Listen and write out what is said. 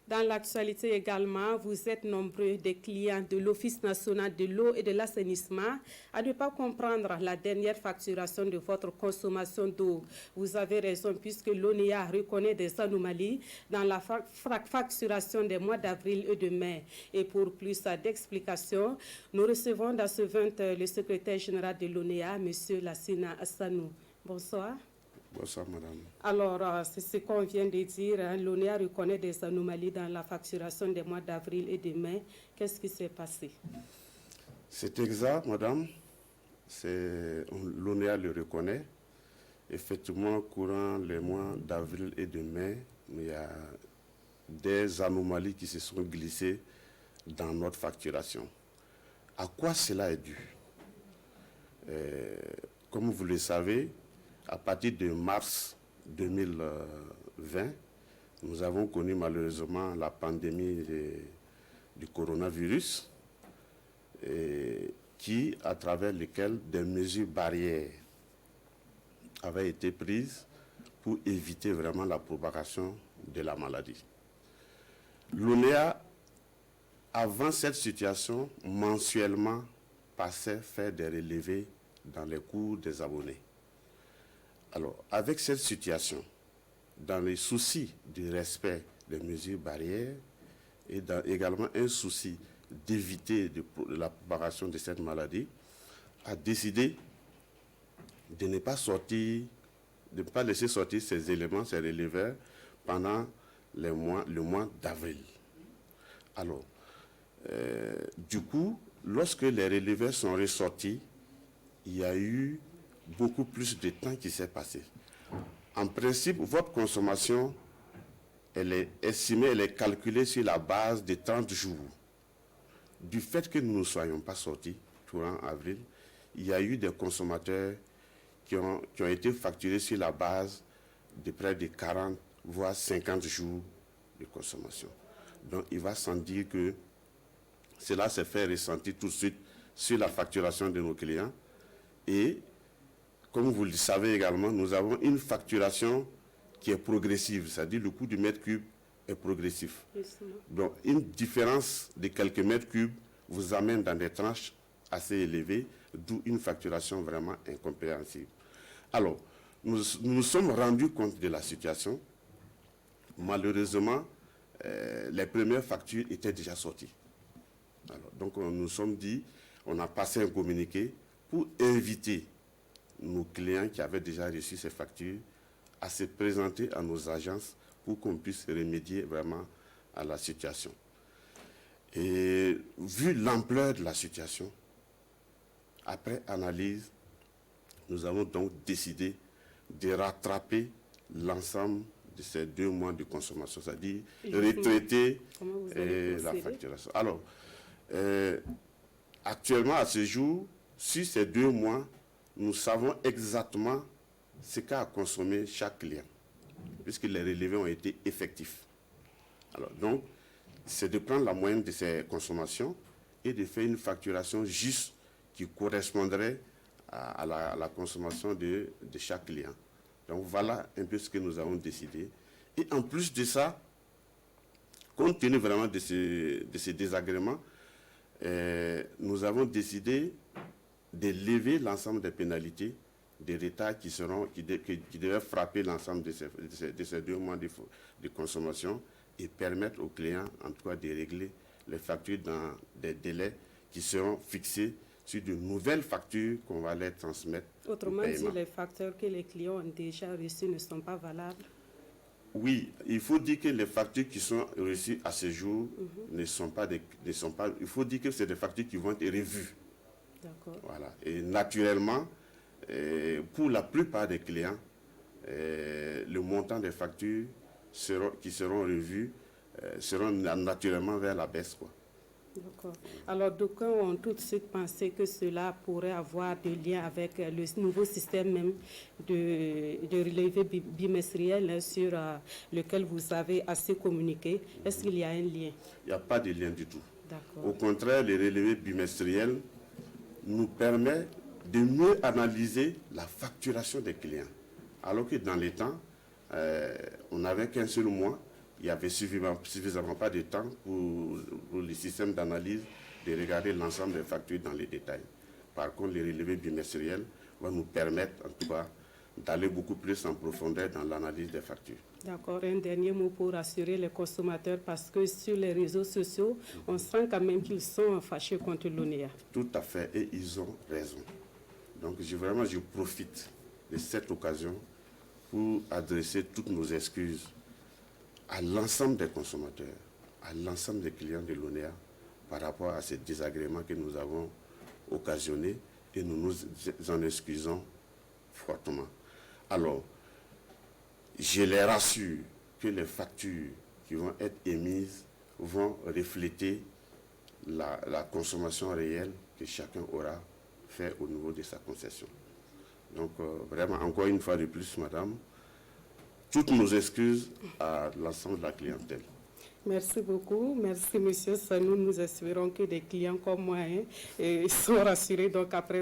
Dans l'actualité également, vous êtes nombreux des clients de l'Office national de l'eau et de l'assainissement à ne pas comprendre la dernière facturation de votre consommation d'eau. Vous avez raison puisque l'ONEA reconnaît des anomalies dans la facturation des mois d'avril et de mai. Et pour plus d'explications, nous recevons dans ce 20 le secrétaire général de l'ONEA, M. Lassina Assanou. Bonsoir. Bonsoir, madame. Alors, c'est ce qu'on vient de dire. L'ONEA reconnaît des anomalies dans la facturation des mois d'avril et de mai. Qu'est-ce qui s'est passé? C'est exact, madame. L'ONEA le reconnaît. Effectivement, courant les mois d'avril et de mai, il y a des anomalies qui se sont glissées dans notre facturation. À quoi cela est dû? Comme vous le savez, à partir de mars 2020, nous avons connu malheureusement la pandémie du coronavirus, à travers lesquelles des mesures barrières avaient été prises pour éviter vraiment la propagation de la maladie. L'ONEA, avant cette situation, mensuellement passait faire des relevés dans les cours des abonnés. Alors, avec cette situation, dans les soucis du respect des mesures barrières et également un souci d'éviter la propagation de cette maladie, a décidé de ne pas laisser sortir ces éléments, ces releveurs, pendant le mois d'avril. Alors, du coup, lorsque les releveurs sont ressortis, il y a eu beaucoup plus de temps qui s'est passé. En principe, votre consommation, elle est estimée, elle est calculée sur la base de 30 jours. Du fait que nous ne soyons pas sortis courant avril, il y a eu des consommateurs qui ont été facturés sur la base de près de 40, voire 50 jours de consommation. Donc, il va sans dire que cela se fait ressentir tout de suite sur la facturation de nos clients. Et, comme vous le savez également, nous avons une facturation qui est progressive, c'est-à-dire le coût du mètre cube est progressif. Donc, une différence de quelques mètres cubes vous amène dans des tranches assez élevées, d'où une facturation vraiment incompréhensible. Alors, nous nous sommes rendus compte de la situation. Malheureusement, les premières factures étaient déjà sorties. Alors, donc, nous nous sommes dit, on a passé un communiqué pour inviter nos clients qui avaient déjà reçu ces factures à se présenter à nos agences pour qu'on puisse remédier vraiment à la situation. Et vu l'ampleur de la situation, après analyse, nous avons donc décidé de rattraper l'ensemble de ces 2 mois de consommation, c'est-à-dire retraiter la facturation. Alors, actuellement, à ce jour, sur ces 2 mois, nous savons exactement ce qu'a consommé chaque client, puisque les relevés ont été effectifs. Alors, donc, c'est de prendre la moyenne de ces consommations et de faire une facturation juste qui correspondrait à la consommation de chaque client. Donc, voilà un peu ce que nous avons décidé. Et en plus de ça, compte tenu vraiment de ces désagréments, nous avons décidé de lever l'ensemble des pénalités, des retards qui devaient frapper l'ensemble de ces 2 mois de consommation et permettre aux clients, en tout cas, de régler les factures dans des délais qui seront fixés sur de nouvelles factures qu'on va les transmettre. Autrement dit, les factures que les clients ont déjà reçues ne sont pas valables? Oui, il faut dire que les factures qui sont reçues à ce jour ne sont pas... Il faut dire que c'est des factures qui vont être revues. D'accord. Voilà. Et naturellement, pour la plupart des clients, le montant des factures qui seront revues seront naturellement vers la baisse, quoi. D'accord. Alors, d'aucuns ont tout de suite pensé que cela pourrait avoir des liens avec le nouveau système même de relevé bimestriel sur lequel vous avez assez communiqué. Est-ce qu'il y a un lien? Il n'y a pas de lien du tout. D'accord. Au contraire, les relevés bimestriels nous permettent de mieux analyser la facturation des clients. Alors que dans les temps, on n'avait qu'un seul mois. il n'y avait suffisamment pas de temps pour le système d'analyse de regarder l'ensemble des factures dans les détails. Par contre, les relevés bimestriels vont nous permettre, en tout cas, d'aller beaucoup plus en profondeur dans l'analyse des factures. D'accord. Un dernier mot pour rassurer les consommateurs, parce que sur les réseaux sociaux, on sent quand même qu'ils sont fâchés contre l'ONEA. Tout à fait, et ils ont raison. Donc, je profite de cette occasion pour adresser toutes nos excuses à l'ensemble des consommateurs, à l'ensemble des clients de l'ONEA par rapport à ces désagréments que nous avons occasionnés, et nous nous en excusons fortement. Alors, je les rassure que les factures qui vont être émises vont refléter la consommation réelle que chacun aura fait au niveau de sa concession. Donc, vraiment, encore une fois de plus, madame, toutes nos excuses à l'ensemble de la clientèle. Merci beaucoup. Merci, monsieur Sanou. Nous espérons que des clients comme moi sont rassurés. Donc, après